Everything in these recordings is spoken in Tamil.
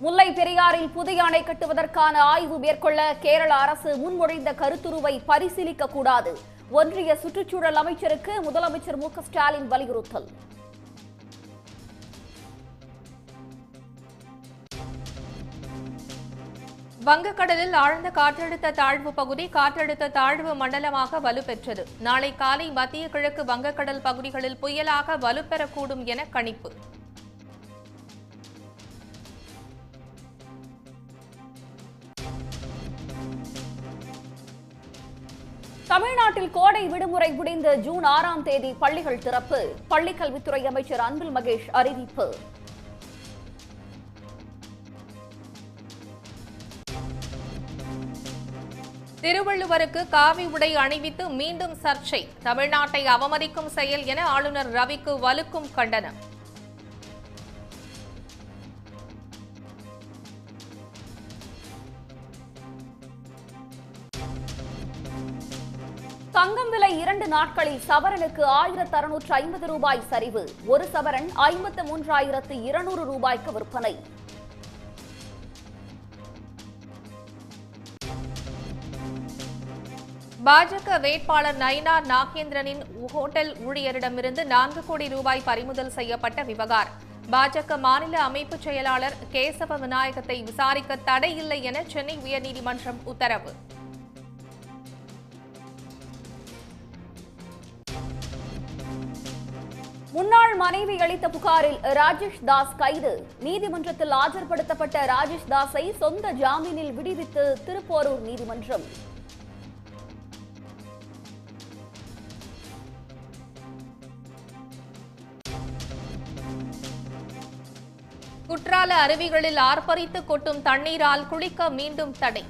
முல்லை பெரியாறில் புதிய அணை கட்டுவதற்கான ஆய்வு மேற்கொள்ள கேரள அரசு முன்மொழிந்த கருத்துருவை பரிசீலிக்க கூடாது. ஒன்றிய சுற்றுச்சூழல் அமைச்சருக்கு முதலமைச்சர் மு.க.ஸ்டாலின் வலியுறுத்தல். வங்கக்கடலில் ஆழ்ந்த காற்றழுத்த தாழ்வு பகுதி காற்றழுத்த தாழ்வு மண்டலமாக வலுப்பெற்றது. நாளை காலை மத்திய கிழக்கு வங்கக்கடல் பகுதிகளில் புயலாக வலுப்பெறக்கூடும் என கணிப்பு. தமிழ்நாட்டில் கோடை விடுமுறை முடிந்து ஜூன் 6ஆம் தேதி பள்ளிகள் திறப்பு. பள்ளிக்கல்வித்துறை அமைச்சர் அன்பில் மகேஷ் அறிவிப்பு. திருவள்ளுவருக்கு காவி உடை அணிவித்து மீண்டும் சர்ச்சை. தமிழ்நாட்டை அவமதிக்கும் செயல் என ஆளுநர் ரவிக்கு வலுக்கும் கண்டனம். தங்கம் விலை 2 நாட்களில் சவரனுக்கு 1650 ரூபாய் சரிவு. ஒரு சவரன் 53,200 ரூபாய்க்கு விற்பனை. பாஜக வேட்பாளர் நயினார் நாகேந்திரனின் ஹோட்டல் ஊழியரிடமிருந்து 4 கோடி ரூபாய் பறிமுதல் செய்யப்பட்ட விவகாரம். பாஜக மாநில அமைப்பு செயலாளர் கேசவ விநாயகத்தை விசாரிக்க தடை இல்லை என சென்னை உயர்நீதிமன்றம் உத்தரவு. முன்னாள் மனைவி அளித்த புகாரில் ராஜேஷ் தாஸ் கைது. நீதிமன்றத்தில் ஆஜர்படுத்தப்பட்ட ராஜேஷ் தாஸை சொந்த ஜாமீனில் விடுவித்து திருப்போரூர் நீதிமன்றம். குற்றால அருவிகளில் ஆர்ப்பரித்து கொட்டும் தண்ணீரால் குளிக்க மீண்டும் தடை.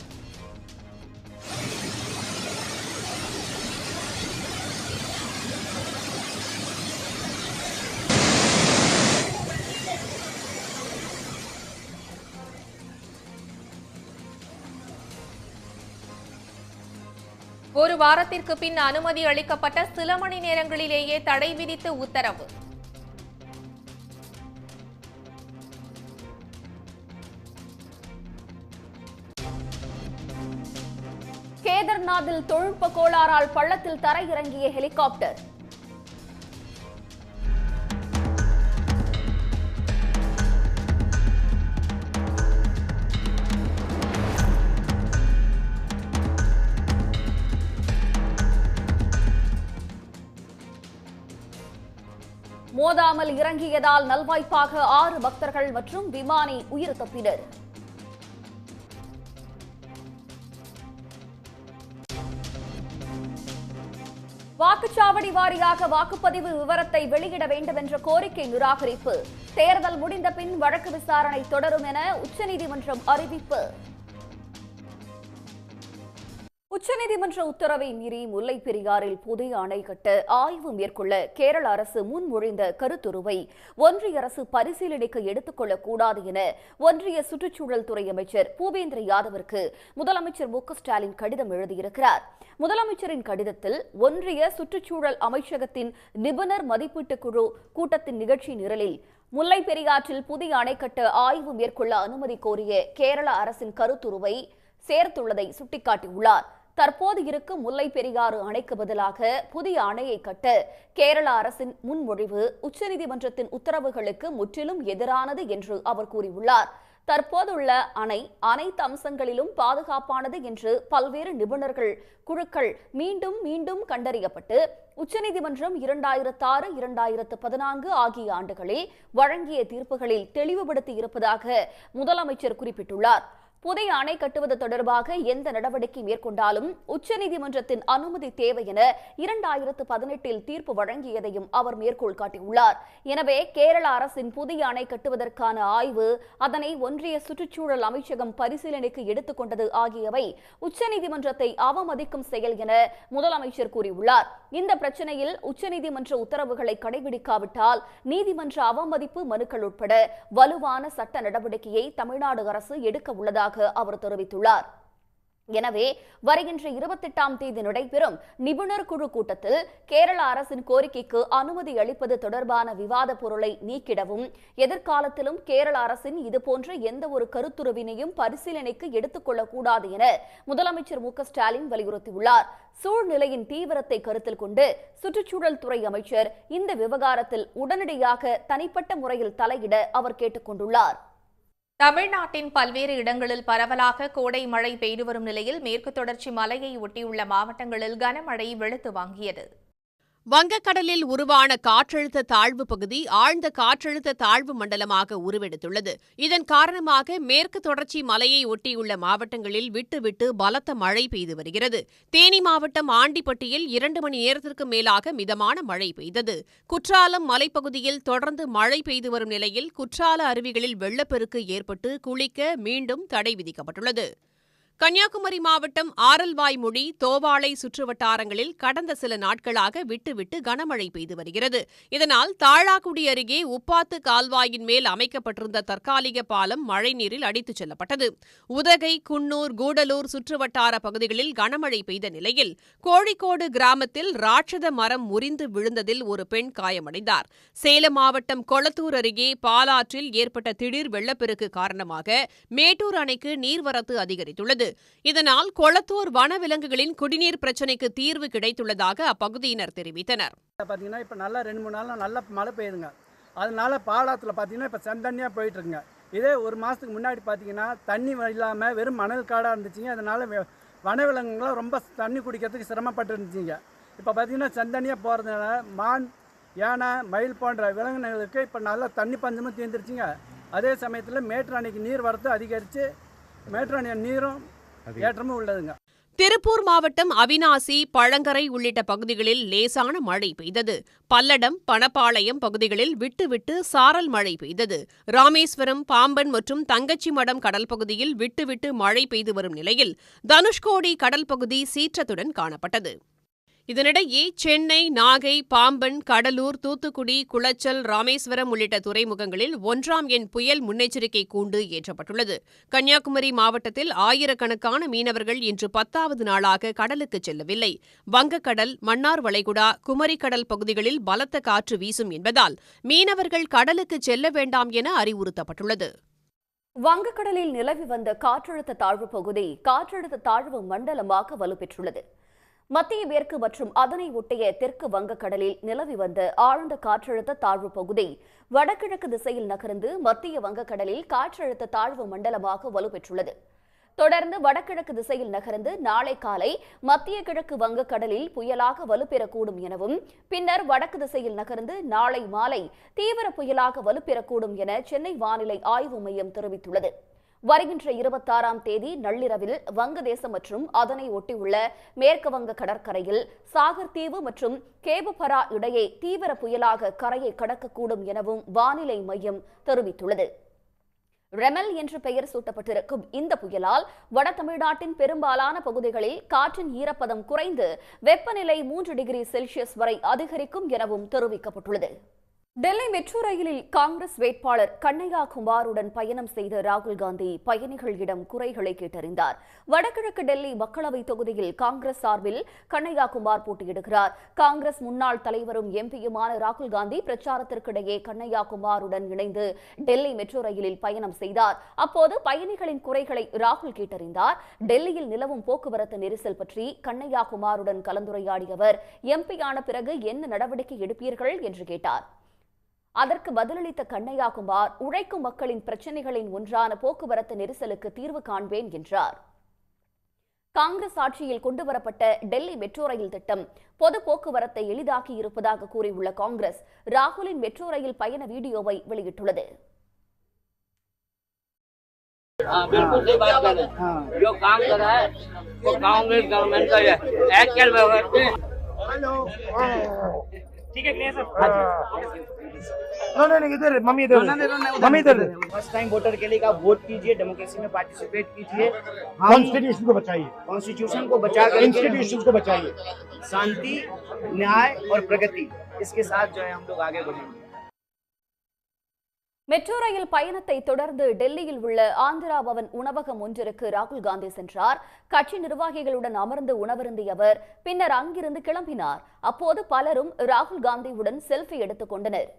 ஒரு வாரத்திற்கு பின் அனுமதி அளிக்கப்பட்ட சில மணி நேரங்களிலேயே தடை விதித்து உத்தரவு. கேதார்நாத்தில் தொழில்நுட்ப கோளாறால் பள்ளத்தில் தரையிறங்கிய ஹெலிகாப்டர். மோதாமல் இறங்கியதால் நல்வாய்ப்பாக 6 பக்தர்கள் மற்றும் விமானி உயிர் தப்பினர். வாக்குச்சாவடி வாரியாக வாக்குப்பதிவு விவரத்தை வெளியிட வேண்டும் என்ற கோரிக்கை நிராகரிப்பு. தேர்தல் முடிந்த பின் வழக்கு விசாரணை தொடரும் என உச்சநீதிமன்றம் அறிவிப்பு. உச்சநீதிமன்ற உத்தரவை மீறி முல்லை பெரியாறில் புதிய அணை கட்ட ஆய்வு மேற்கொள்ள கேரள அரசு முன்மொழிந்த கருத்துருவை ஒன்றிய அரசு பரிசீலனைக்கு எடுத்துக்கொள்ளக் கூடாது என ஒன்றிய சுற்றுச்சூழல் துறை அமைச்சர் பூபேந்திர யாதவிற்கு முதலமைச்சர் மு.க.ஸ்டாலின் கடிதம் எழுதியிருக்கிறார். முதலமைச்சரின் கடிதத்தில் ஒன்றிய சுற்றுச்சூழல் அமைச்சகத்தின் நிபுணர் மதிப்பீட்டு குழு கூட்டத்தின் நிகழ்ச்சி நிரலில் முல்லை பெரியாற்றில் புதிய அணை கட்ட ஆய்வு மேற்கொள்ள அனுமதி கோரிய கேரள அரசின் கருத்துருவை சேர்த்துள்ளதை சுட்டிக்காட்டியுள்ளார். தற்போது இருக்கும் முல்லை பெரியாறு அணைக்கு பதிலாக புதிய அணையை கட்ட கேரள அரசின் முன்மொழிவு உச்சநீதிமன்றத்தின் உத்தரவுகளுக்கு முற்றிலும் எதிரானது என்று அவர் கூறியுள்ளார். தற்போதுள்ள அணை அனைத்து அம்சங்களிலும் பாதுகாப்பானது என்று பல்வேறு நிபுணர்கள் குழுக்கள் மீண்டும் கண்டறியப்பட்டு உச்சநீதிமன்றம் 2006, 2014 ஆகிய ஆண்டுகளில் வழங்கிய தீர்ப்புகளில் தெளிவுபடுத்தி இருப்பதாக முதலமைச்சர் குறிப்பிட்டுள்ளார். புதிய அணை கட்டுவது தொடர்பாக எந்த நடவடிக்கை மேற்கொண்டாலும் உச்சநீதிமன்றத்தின் அனுமதி தேவை என 2018 தீர்ப்பு வழங்கியதையும் அவர் மேற்கோள் காட்டியுள்ளார். எனவே கேரள அரசின் புதிய அணை கட்டுவதற்கான ஆய்வு, அதனை ஒன்றிய சுற்றுச்சூழல் அமைச்சகம் பரிசீலனைக்கு எடுத்துக்கொண்டது ஆகியவை உச்சநீதிமன்றத்தை அவமதிக்கும் செயல் என முதலமைச்சர் கூறியுள்ளார். இந்த பிரச்சனையில் உச்சநீதிமன்ற உத்தரவுகளை கடைபிடிக்காவிட்டால் நீதிமன்ற அவமதிப்பு மனுக்கள் உட்பட வலுவான சட்ட நடவடிக்கையை தமிழ்நாடு அரசு எடுக்க உள்ளதாக அவர் தெரிவித்துள்ளார். எனவே வருகின்ற 28ஆம் தேதி நடைபெறும் நிபுணர் குழு கூட்டத்தில் கேரள அரசின் கோரிக்கைக்கு அனுமதி அளிப்பது தொடர்பான விவாத பொருளை நீக்கிடவும், எதிர்காலத்திலும் கேரள அரசின் இதுபோன்ற எந்த ஒரு கருத்துருவினையும் பரிசீலனைக்கு எடுத்துக் கொள்ளக்கூடாது என முதலமைச்சர் மு க ஸ்டாலின் வலியுறுத்தியுள்ளார். சூழ்நிலையின் தீவிரத்தை கருத்தில் கொண்டு சுற்றுச்சூழல் துறை அமைச்சர் இந்த விவகாரத்தில் உடனடியாக தனிப்பட்ட முறையில் தலையிட அவர் கேட்டுக் கொண்டுள்ளார். தமிழ்நாட்டின் பல்வேறு இடங்களில் பரவலாக கோடை மழை பெய்து வரும் நிலையில் மேற்கு தொடர்ச்சி மலையை ஒட்டியுள்ள மாவட்டங்களில் கனமழை வெளுத்து வாங்கியது. வங்கக்கடலில் உருவான காற்றழுத்த தாழ்வு பகுதி ஆழ்ந்த காற்றழுத்த தாழ்வு மண்டலமாக உருவெடுத்துள்ளது. இதன் காரணமாக மேற்கு தொடர்ச்சி மலையை ஒட்டியுள்ள மாவட்டங்களில் விட்டுவிட்டு பலத்த மழை பெய்து வருகிறது. தேனி மாவட்டம் ஆண்டிப்பட்டியில் 2 மணி நேரத்திற்கு மேலாக மிதமான மழை பெய்தது. குற்றாலம் மலைப்பகுதியில் தொடர்ந்து மழை பெய்து வரும் நிலையில் குற்றால அருவிகளில் வெள்ளப்பெருக்கு ஏற்பட்டு குளிக்க மீண்டும் தடை விதிக்கப்பட்டுள்ளது. கன்னியாகுமரி மாவட்டம் ஆரல்வாய்மொழி, தோவாளை சுற்றுவட்டாரங்களில் கடந்த சில நாட்களாக விட்டுவிட்டு கனமழை பெய்து வருகிறது. இதனால் தாழாக்குடி அருகே உப்பாத்து கால்வாயின் மேல் அமைக்கப்பட்டிருந்த தற்காலிக பாலம் மழைநீரில் அடித்துச் செல்லப்பட்டது. உதகை, குன்னூர், கூடலூர் சுற்றுவட்டார பகுதிகளில் கனமழை பெய்த நிலையில் கோழிக்கோடு கிராமத்தில் ராட்சத மரம் முறிந்து விழுந்ததில் ஒரு பெண் காயமடைந்தார். சேலம் மாவட்டம் கொளத்தூர் அருகே பாலாற்றில் ஏற்பட்ட திடீர் வெள்ளப்பெருக்கு காரணமாக மேட்டூர் அணைக்கு நீர்வரத்து அதிகரித்துள்ளது. இதனால் கொளத்தூர் வனவிலங்குகளின் குடிநீர் பிரச்சினைக்கு தீர்வு கிடைத்துள்ளதாக அப்பகுதியினர் தெரிவித்தனர். பார்த்தீங்கன்னா இப்போ நல்லா 2-3 நாள் நல்ல மழை பெய்யுதுங்க. அதனால பாலாத்தில் பார்த்தீங்கன்னா இப்போ செந்தண்ணியாக போயிட்டு இருக்குங்க. இதே ஒரு மாதத்துக்கு முன்னாடி பார்த்தீங்கன்னா தண்ணி இல்லாமல் வெறும் மணல் காடாக இருந்துச்சுங்க. அதனால வனவிலங்குகள்லாம் ரொம்ப தண்ணி குடிக்கிறதுக்கு சிரமப்பட்டு இருந்துச்சுங்க. இப்போ பார்த்தீங்கன்னா செந்தண்ணியாக போகிறதுனால மான், யானை, மயில் போன்ற விலங்கினங்களுக்கு இப்போ நல்லா தண்ணி பஞ்சமும் தீர்ந்துருச்சுங்க. அதே சமயத்தில் மேட்டூர் அணைக்கு நீர் வரத்து அதிகரித்து மேட்டூர் அணை நீரும் ஏற்றமும் உள்ளதுங்க. திருப்பூர் மாவட்டம் அவிநாசி, பழங்கரை உள்ளிட்ட பகுதிகளில் லேசான மழை பெய்தது. பல்லடம், பணப்பாளையம் பகுதிகளில் விட்டுவிட்டு சாரல் மழை பெய்தது. ராமேஸ்வரம், பாம்பன் மற்றும் தங்கச்சிமடம் கடல் பகுதியில் விட்டுவிட்டு மழை பெய்து வரும் நிலையில் தனுஷ்கோடி கடல் பகுதி சீற்றத்துடன் காணப்பட்டது. இதனிடையே சென்னை, நாகை, பாம்பன், கடலூர், தூத்துக்குடி, குளச்சல், ராமேஸ்வரம் உள்ளிட்ட துறைமுகங்களில் 1ஆம் எண் புயல் முன்னெச்சரிக்கை கூண்டு ஏற்றப்பட்டுள்ளது. கன்னியாகுமரி மாவட்டத்தில் ஆயிரக்கணக்கான மீனவர்கள் இன்று 10வது நாளாக கடலுக்கு செல்லவில்லை. வங்கக்கடல், மன்னார் வளைகுடா, குமரிக்கடல் பகுதிகளில் பலத்த காற்று வீசும் என்பதால் மீனவர்கள் கடலுக்கு செல்ல வேண்டாம் என அறிவுறுத்தப்பட்டுள்ளது. வங்கக்கடலில் நிலவி வந்த காற்றழுத்த தாழ்வு பகுதி காற்றழுத்த தாழ்வு மண்டலமாக வலுப்பெற்றுள்ளது. மத்திய மேற்கு மற்றும் அதனை ஒட்டிய தெற்கு வங்கக்கடலில் நிலவி வந்த ஆழ்ந்த காற்றழுத்த தாழ்வு பகுதி வடகிழக்கு திசையில் நகர்ந்து மத்திய வங்கக்கடலில் காற்றழுத்த தாழ்வு மண்டலமாக வலுப்பெற்றுள்ளது. தொடர்ந்து வடகிழக்கு திசையில் நகர்ந்து நாளை காலை மத்திய கிழக்கு வங்கக்கடலில் புயலாக வலுப்பெறக்கூடும் எனவும், பின்னர் வடக்கு திசையில் நகர்ந்து நாளை மாலை தீவிர புயலாக வலுப்பெறக்கூடும் என சென்னை வானிலை ஆய்வு மையம் தெரிவித்துள்ளது. வருகின்ற 26ஆம் தேதி நள்ளிரவில் வங்கதேசம் மற்றும் அதனை ஒட்டியுள்ள மேற்கு வங்க கடற்கரையில் சாகர் தீவு மற்றும் கேபுபரா இடையே தீவிர புயலாக கரையை கடக்கக்கூடும் எனவும் வானிலை மையம் தெரிவித்துள்ளது. ரெமல் என்று பெயர் சூட்டப்பட்டிருக்கும் இந்த புயலால் வட தமிழ்நாட்டின் பெரும்பாலான பகுதிகளில் காற்றின் ஈரப்பதம் குறைந்து வெப்பநிலை 3 டிகிரி செல்சியஸ் வரை அதிகரிக்கும் எனவும் தெரிவிக்கப்பட்டுள்ளது. டெல்லி மெட்ரோ ரயிலில் காங்கிரஸ் வேட்பாளர் கண்ணையா குமாருடன் பயணம் செய்த ராகுல் காந்தி பயணிகளிடம் குறைகளை கேட்டறிந்தார். வடகிழக்கு டெல்லி மக்களவை தொகுதியில் காங்கிரஸ் சார்பில் கண்ணையா குமார் போட்டியிடுகிறார். காங்கிரஸ் முன்னாள் தலைவரும் எம்பியுமான ராகுல் காந்தி பிரச்சாரத்திற்கிடையே கண்ணையா குமாருடன் இணைந்து டெல்லி மெட்ரோ ரயிலில் பயணம் செய்தார். அப்போது பயணிகளின் குறைகளை ராகுல் கேட்டறிந்தார். டெல்லியில் நிலவும் போக்குவரத்து நெரிசல் பற்றி கண்ணையா குமாருடன் கலந்துரையாடிய அவர், எம்பியான பிறகு என்ன நடவடிக்கை எடுப்பீர்கள் என்று கேட்டார். அதற்கு பதிலளித்த கண்ணையா குமார், உழைக்கும் மக்களின் பிரச்சினைகளின் ஒன்றான போக்குவரத்து நெரிசலுக்கு தீர்வு காண்பேன் என்றார். காங்கிரஸ் ஆட்சியில் கொண்டுவரப்பட்ட டெல்லி மெட்ரோ ரயில் திட்டம் பொது போக்குவரத்தை எளிதாக்கி இருப்பதாக கூறியுள்ள காங்கிரஸ் ராகுலின் மெட்ரோ ரயில் பயண வீடியோவை வெளியிட்டுள்ளது. बिल्कुल सही बात कर रहे हैं। जो काम कर रहा है वो कांग्रेस गवर्नमेंट का है। एक्चुअल व्यवस्था ठीक है क्लियर सर। नहीं इधर मम्मी इधर मम्मी इधर फर्स्ट टाइम वोटर के लिए आप वोट कीजिए, डेमोक्रेसी में पार्टिसिपेट कीजिए, कॉन्स्टिट्यूशन को बचाइए, कॉन्स्टिट्यूशन को बचा कर इंस्टीट्यूशन को बचाइए, शांति, न्याय और प्रगति, इसके साथ जो है हम लोग आगे बढ़ेंगे। மெட்ரோ ரயில் பயணத்தை தொடர்ந்து டெல்லியில் உள்ள ஆந்திரா பவன் உணவகம் ஒன்றிற்கு ராகுல் காந்தி சென்றார். கட்சி நிர்வாகிகளுடன் அமர்ந்து உணவருந்திய அவர் பின்னர் அங்கிருந்து கிளம்பினார். அப்போது பலரும் ராகுல் காந்தியுடன் செல்ஃபி எடுத்துக் கொண்டனர்.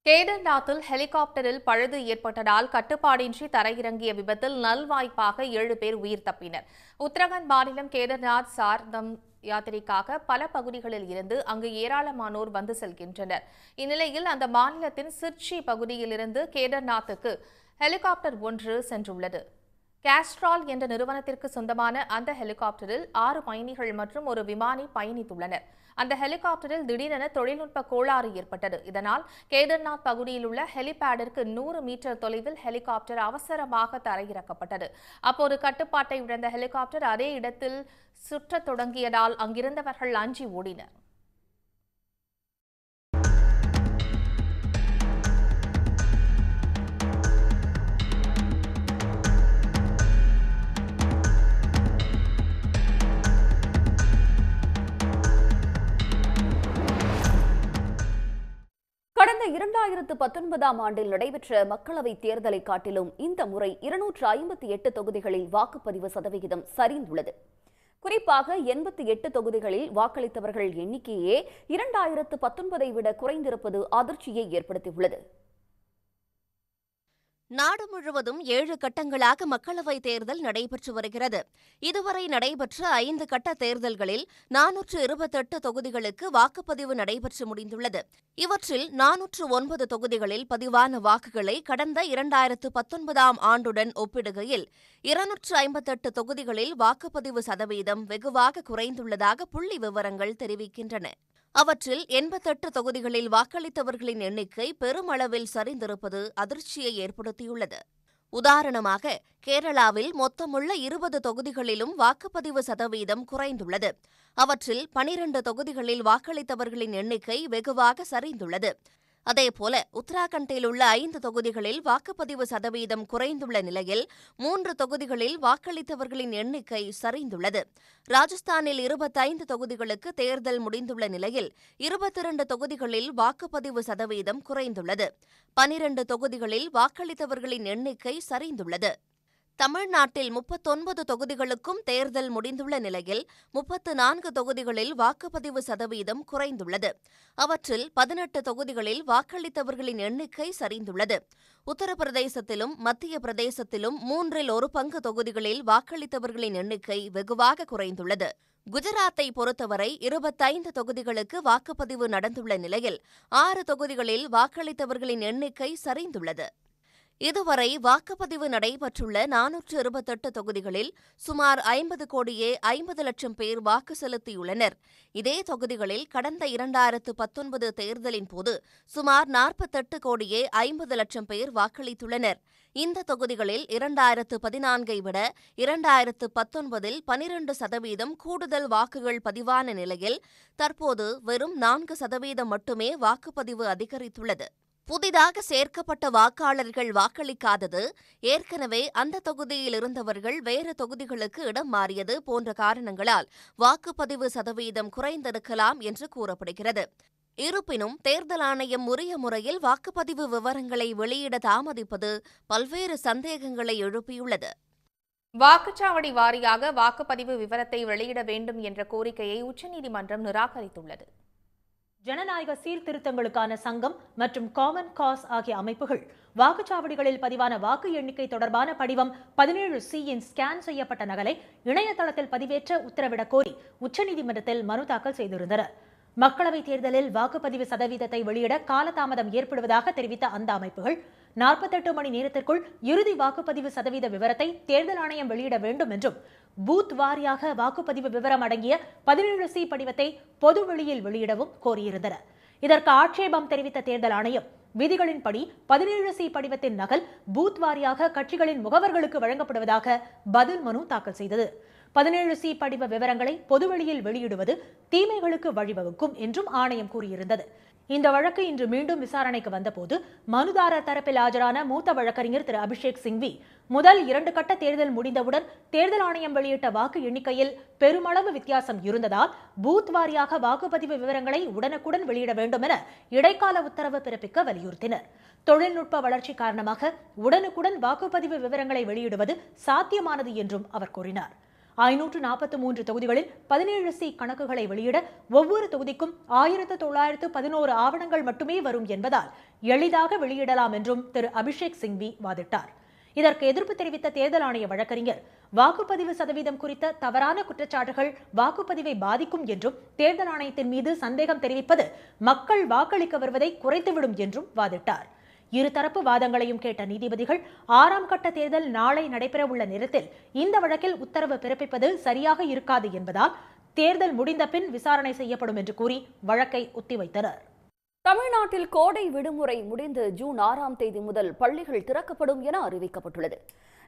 கேதார்நாத்தில் ஹெலிகாப்டரில் பழுது ஏற்பட்டதால் கட்டுப்பாடின்றி தரையிறங்கிய விபத்தில் நல்வாய்ப்பாக 7 பேர் உயிர் தப்பினர். உத்தரகாண்ட் மாநிலம் கேதார்நாத் சார்தம் யாத்திரைக்காக பல பகுதிகளில் இருந்து அங்கு ஏராளமானோர் வந்து செல்கின்றனர். இந்நிலையில் அந்த மாநிலத்தின் சிர்ச்சி பகுதியிலிருந்து கேதார்நாத்துக்கு ஹெலிகாப்டர் ஒன்று சென்றுள்ளது. கேஸ்ட்ரால் என்ற நிறுவனத்திற்கு சொந்தமான அந்த ஹெலிகாப்டரில் 6 பயணிகள் மற்றும் ஒரு விமானி பயணித்துள்ளனர். அந்த ஹெலிகாப்டரில் திடீரென தொழில்நுட்ப கோளாறு ஏற்பட்டது. இதனால் கேதார்நாத் பகுதியில் உள்ள ஹெலிபேடிற்கு 100 மீட்டர் தொலைவில் ஹெலிகாப்டர் அவசரமாக தரையிறக்கப்பட்டது. அப்போது கட்டுப்பாட்டை இழந்த ஹெலிகாப்டர் அதே இடத்தில் சுற்றத் தொடங்கியதால் அங்கிருந்தவர்கள் அஞ்சி ஓடினர். கடந்த 2019ஆம் ஆண்டில் நடைபெற்ற மக்களவைத் தேர்தலை காட்டிலும் இந்த முறை 258 தொகுதிகளில் வாக்குப்பதிவு சதவிகிதம் சரிந்துள்ளது. குறிப்பாக 88 தொகுதிகளில் வாக்களித்தவர்கள் எண்ணிக்கையே 2019ஐ விட குறைந்திருப்பது அதிர்ச்சியை ஏற்படுத்தியுள்ளது. நாடு முழுவதும் 7 கட்டங்களாக மக்களவைத் தேர்தல் நடைபெற்று வருகிறது. இதுவரை நடைபெற்ற 5 கட்ட தேர்தல்களில் 428 தொகுதிகளுக்கு வாக்குப்பதிவு நடைபெற்று முடிந்துள்ளது. இவற்றில் 409 தொகுதிகளில் பதிவான வாக்குகளை கடந்த 2019ஆம் ஆண்டுடன் ஒப்பிடுகையில் 258 தொகுதிகளில் வாக்குப்பதிவு சதவீதம் வெகுவாக குறைந்துள்ளதாக புள்ளி விவரங்கள் தெரிவிக்கின்றன. அவற்றில் 88 தொகுதிகளில் வாக்களித்தவர்களின் எண்ணிக்கை பெருமளவில் சரிந்திருப்பது அதிர்ச்சியை ஏற்படுத்தியுள்ளது. உதாரணமாக, கேரளாவில் மொத்தமுள்ள 20 தொகுதிகளிலும் வாக்குப்பதிவு சதவீதம் குறைந்துள்ளது. அவற்றில் 12 தொகுதிகளில் வாக்களித்தவர்களின் எண்ணிக்கை வெகுவாக சரிந்துள்ளது. அதேபோல உத்தராகண்டில் உள்ள 5 தொகுதிகளில் வாக்குப்பதிவு சதவீதம் குறைந்துள்ள நிலையில் 3 தொகுதிகளில் வாக்களித்தவர்களின் எண்ணிக்கை சரிந்துள்ளது. ராஜஸ்தானில் 25 தொகுதிகளுக்கு தேர்தல் முடிந்துள்ள நிலையில் 22 தொகுதிகளில் வாக்குப்பதிவு சதவீதம் குறைந்துள்ளது. 12 தொகுதிகளில் வாக்களித்தவர்களின் எண்ணிக்கை சரிந்துள்ளது. தமிழ்நாட்டில் 39 தொகுதிகளுக்கும் தேர்தல் முடிந்துள்ள நிலையில் 34 தொகுதிகளில் வாக்குப்பதிவு சதவீதம் குறைந்துள்ளது. அவற்றில் 18 தொகுதிகளில் வாக்களித்தவர்களின் எண்ணிக்கை சரிந்துள்ளது. உத்தரப்பிரதேசத்திலும் மத்திய பிரதேசத்திலும் 1/3 பங்கு தொகுதிகளில் வாக்களித்தவர்களின் எண்ணிக்கை வெகுவாக குறைந்துள்ளது. குஜராத்தை பொறுத்தவரை 25 தொகுதிகளுக்கு வாக்குப்பதிவு நடந்துள்ள நிலையில் 6 தொகுதிகளில் வாக்களித்தவர்களின் எண்ணிக்கை சரிந்துள்ளது. இதுவரை வாக்குப்பதிவு நடைபெற்றுள்ள 428 தொகுதிகளில் சுமார் 50 கோடியே 50 லட்சம் பேர் வாக்கு செலுத்தியுள்ளனர். இதே தொகுதிகளில் கடந்த 2019 தேர்தலின் போது சுமார் 48 கோடியே 50 லட்சம் பேர் வாக்களித்துள்ளனர். இந்த தொகுதிகளில் 2014ஐ விட 2019இல் 12% கூடுதல் வாக்குகள் பதிவான நிலையில் தற்போது வெறும் 4% மட்டுமே வாக்குப்பதிவு அதிகரித்துள்ளது. புதிதாக சேர்க்கப்பட்ட வாக்காளர்கள் வாக்களிக்காதது, ஏற்கனவே அந்த தொகுதியில் இருந்தவர்கள் வேறு தொகுதிகளுக்கு இடம் மாறியது போன்ற காரணங்களால் வாக்குப்பதிவு சதவீதம் குறைந்திருக்கலாம் என்று கூறப்படுகிறது. இருப்பினும் தேர்தல் ஆணையம் உரிய முறையில் வாக்குப்பதிவு விவரங்களை வெளியிட தாமதிப்பது பல்வேறு சந்தேகங்களை எழுப்பியுள்ளது. வாக்குச்சாவடி வாரியாக வாக்குப்பதிவு விவரத்தை வெளியிட வேண்டும் என்ற கோரிக்கையை உச்சநீதிமன்றம் நிராகரித்துள்ளது. ஜனநாயக சீர்திருத்தங்களுக்கான சங்கம் மற்றும் காமன் காஸ் ஆகிய அமைப்புகள் வாக்குச்சாவடிகளில் பதிவான வாக்கு எண்ணிக்கை தொடர்பான படிவம் 17C-இன் ஸ்கேன் செய்யப்பட்ட நகலை இணையதளத்தில் பதிவேற்ற உத்தரவிடக் கோரி உச்சநீதிமன்றத்தில் மனு தாக்கல் செய்திருந்தனர். மக்களவைத் தேர்தலில் வாக்குப்பதிவு சதவீதத்தை வெளியிட காலதாமதம் ஏற்படுவதாக தெரிவித்த அந்த அமைப்புகள் 48 மணி நேரத்திற்குள் இறுதி வாக்குப்பதிவு சதவீத விவரத்தை தேர்தல் ஆணையம் வெளியிட வேண்டும் என்றும் பூத் வாரியாக வாக்குப்பதிவு விவரம் அடங்கிய 17C படிவத்தை பொது வெளியில் வெளியிடவும் கோரியிருந்தனர். இதற்கு ஆட்சேபம் தெரிவித்த தேர்தல் ஆணையம் விதிகளின்படி 17C படிவத்தின் நகல் பூத் வாரியாக கட்சிகளின் முகவர்களுக்கு வழங்கப்படுவதாக பதில் மனு தாக்கல் செய்தது. 17C படிவ விவரங்களை பொதுவெளியில் வெளியிடுவது தீமைகளுக்கு வழிவகுக்கும் என்றும் ஆணையம் கூறியிருந்தது. இந்த வழக்கு இன்று மீண்டும் விசாரணைக்கு வந்தபோது மனுதாரர் தரப்பில் ஆஜரான மூத்த வழக்கறிஞர் திரு அபிஷேக் சிங்வி முதல் 2 கட்ட தேர்தல் முடிந்தவுடன் தேர்தல் ஆணையம் வெளியிட்ட வாக்கு எண்ணிக்கையில் பெருமளவு வித்தியாசம் இருந்ததால் பூத் வாரியாக வாக்குப்பதிவு விவரங்களை உடனுக்குடன் வெளியிட வேண்டும் என இடைக்கால உத்தரவு பிறப்பிக்க வலியுறுத்தினர். தொழில்நுட்ப வளர்ச்சி காரணமாக உடனுக்குடன் வாக்குப்பதிவு விவரங்களை வெளியிடுவது சாத்தியமானது என்றும் அவர் கூறினார். 543 தொகுதிகளில் 17C கணக்குகளை வெளியிட ஒவ்வொரு தொகுதிக்கும் 1911 ஆவணங்கள் மட்டுமே வரும் என்பதால் எளிதாக வெளியிடலாம் என்றும் திரு அபிஷேக் சிங்வி வாதிட்டார். இதற்கு எதிர்ப்பு தெரிவித்த தேர்தல் ஆணைய வழக்கறிஞர் வாக்குப்பதிவு சதவீதம் குறித்த தவறான குற்றச்சாட்டுகள் வாக்குப்பதிவை பாதிக்கும் என்றும் தேர்தல் ஆணையத்தின் மீது சந்தேகம் தெரிவிப்பது மக்கள் வாக்களிக்க வருவதை குறைத்துவிடும் என்றும் வாதிட்டார். இருதரப்பு வாதங்களையும் கேட்ட நீதிபதிகள் 6ஆம் கட்ட தேர்தல் நாளை நடைபெறவுள்ள நேரத்தில் இந்த வழக்கில் உத்தரவு பிறப்பிப்பது சரியாக இருக்காது என்பதால் தேர்தல் முடிந்த பின் விசாரணை செய்யப்படும் என்று கூறி வழக்கை ஒத்திவைத்தனர். தமிழ்நாட்டில் கோடை விடுமுறை முடிந்து ஜூன் 6ஆம் தேதி முதல் பள்ளிகள் திறக்கப்படும் என அறிவிக்கப்பட்டுள்ளது.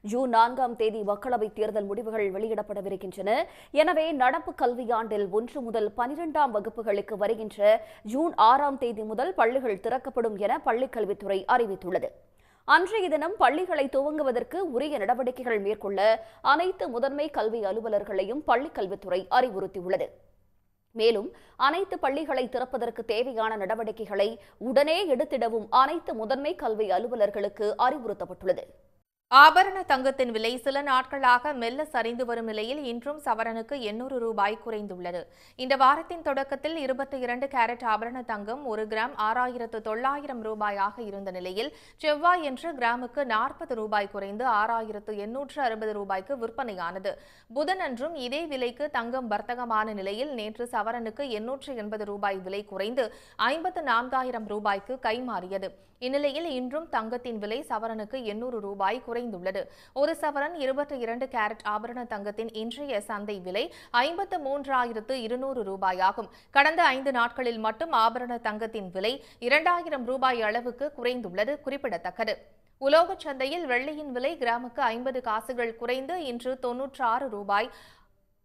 ஜூன் 4ஆம் தேதி மக்களவைத் தேர்தல் முடிவுகள் வெளியிடப்படவிருக்கின்றன. எனவே நடப்பு கல்வியாண்டில் 1 முதல் 12ஆம் வகுப்புகளுக்கு வருகின்ற ஜூன் 6ஆம் தேதி முதல் பள்ளிகள் திறக்கப்படும் என பள்ளிக்கல்வித்துறை அறிவித்துள்ளது. அன்றைய தினம் பள்ளிகளை துவங்குவதற்கு உரிய நடவடிக்கைகள் மேற்கொள்ள அனைத்து முதன்மை கல்வி அலுவலர்களையும் பள்ளிக்கல்வித்துறை அறிவுறுத்தியுள்ளது. மேலும் அனைத்து பள்ளிகளை திறப்பதற்கு தேவையான நடவடிக்கைகளை உடனே எடுத்திடவும் அனைத்து முதன்மை கல்வி அலுவலர்களுக்கு அறிவுறுத்தப்பட்டுள்ளது. ஆபரண தங்கத்தின் விலை சில நாட்களாக மெல்ல சரிந்து வரும் நிலையில் இன்றும் சவரனுக்கு 800 ரூபாய் குறைந்துள்ளது. இந்த வாரத்தின் தொடக்கத்தில் 22 கேரட் ஆபரண தங்கம் 1 கிராம் 6900 ரூபாயாக இருந்த நிலையில் செவ்வாயன்று கிராமுக்கு 40 ரூபாய் குறைந்து 6860 ரூபாய்க்கு விற்பனையானது. புதனன்றும் இதே விலைக்கு தங்கம் வர்த்தகமான நிலையில் நேற்று சவரனுக்கு 880 ரூபாய் விலை குறைந்து 54,000 ரூபாய்க்கு கைமாறியது. இந்நிலையில் இன்றும் தங்கத்தின் விலை சவரனுக்கு 800 ரூபாய் குறைந்துள்ளது. ஒரு சவரன் 22 கேரட் ஆபரண தங்கத்தின் இன்றைய சந்தை விலை 53,200 ரூபாயாகும். கடந்த 5 நாட்களில் மட்டும் ஆபரண தங்கத்தின் விலை 2,000 ரூபாய் அளவுக்கு குறைந்துள்ளது குறிப்பிடத்தக்கது. உலோகச் சந்தையில் வெள்ளியின் விலை கிராமுக்கு 50 காசுகள் குறைந்து இன்று 96 ரூபாய்